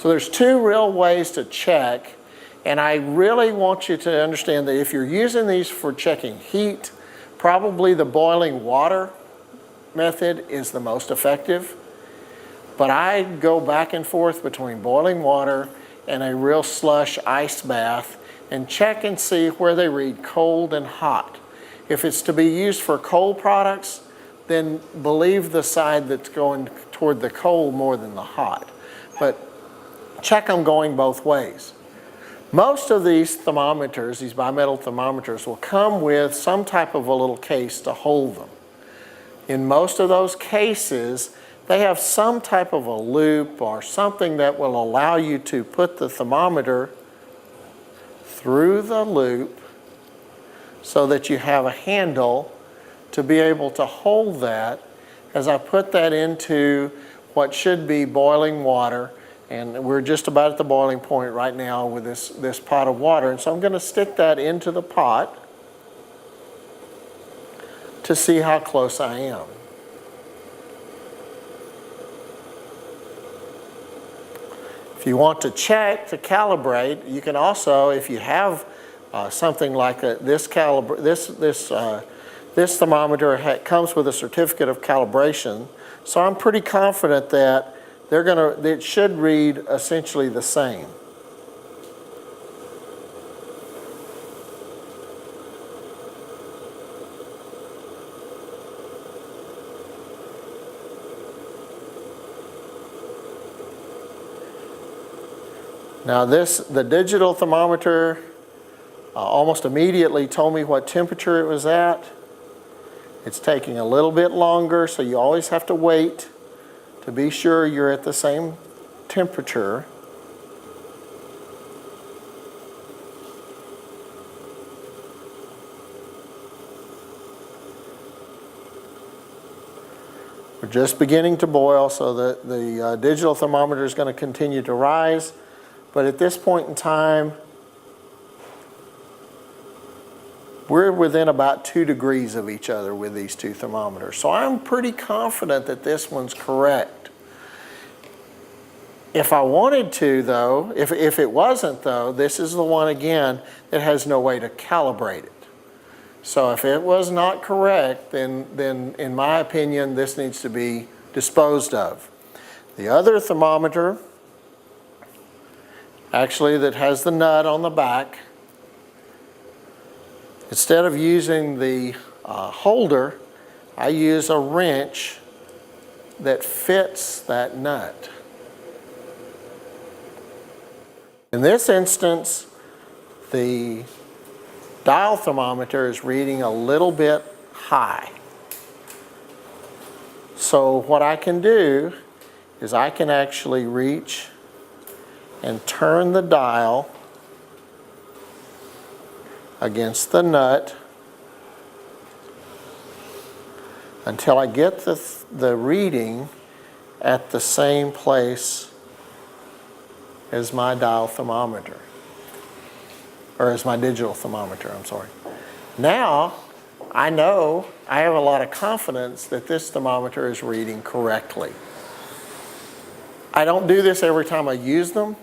So there's two real ways to check, and I really want you to understand that if you're using these for checking heat, probably the boiling water method is the most effective. But I go back and forth between boiling water and a real slush ice bath and check and see where they read cold and hot. If it's to be used for cold products, then believe the side that's going toward the cold more than the hot. But check them going both ways. Most of these thermometers, these bimetal thermometers, will come with some type of a little case to hold them. In most of those cases, they have some type of a loop or something that will allow you to put the thermometer through the loop so that you have a handle to be able to hold that as I put that into what should be boiling water. And we're just about at the boiling point right now with this pot of water. And so I'm going to stick that into the pot to see how close I am. If you want to check, to calibrate, you can also, if you have something like this thermometer comes with a certificate of calibration, so I'm pretty confident that it should read essentially the same. Now the digital thermometer almost immediately told me what temperature it was at. It's taking a little bit longer, so you always have to wait to be sure you're at the same temperature. We're just beginning to boil, so the digital thermometer is going to continue to rise. But at this point in time, we're within about 2 degrees of each other with these two thermometers. So I'm pretty confident that this one's correct. If I wanted to, though, if it wasn't, though, this is the one, again, that has no way to calibrate it. So if it was not correct, then in my opinion, this needs to be disposed of. The other thermometer, actually, that has the nut on the back, instead of using the holder, I use a wrench that fits that nut. In this instance, the dial thermometer is reading a little bit high. So what I can do is I can actually reach and turn the dial against the nut until I get the reading at the same place as my dial thermometer, or as my digital thermometer, I'm sorry. Now, I know I have a lot of confidence that this thermometer is reading correctly. I don't do this every time I use them,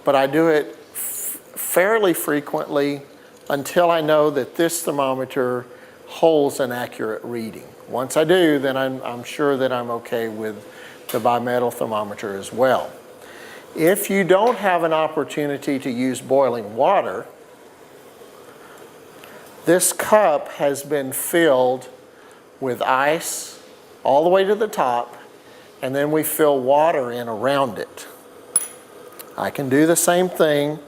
but I do it fairly frequently until I know that this thermometer holds an accurate reading. Once I do, then I'm sure that I'm okay with the bimetal thermometer as well. If you don't have an opportunity to use boiling water, this cup has been filled with ice all the way to the top, and then we fill water in around it. I can do the same thing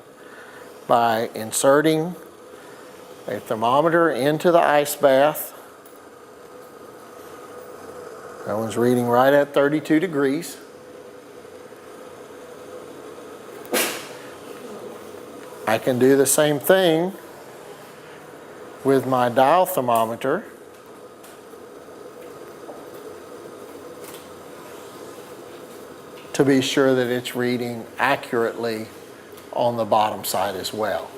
by inserting a thermometer into the ice bath. That one's reading right at 32 degrees. I can do the same thing with my dial thermometer. To be sure that it's reading accurately on the bottom side as well.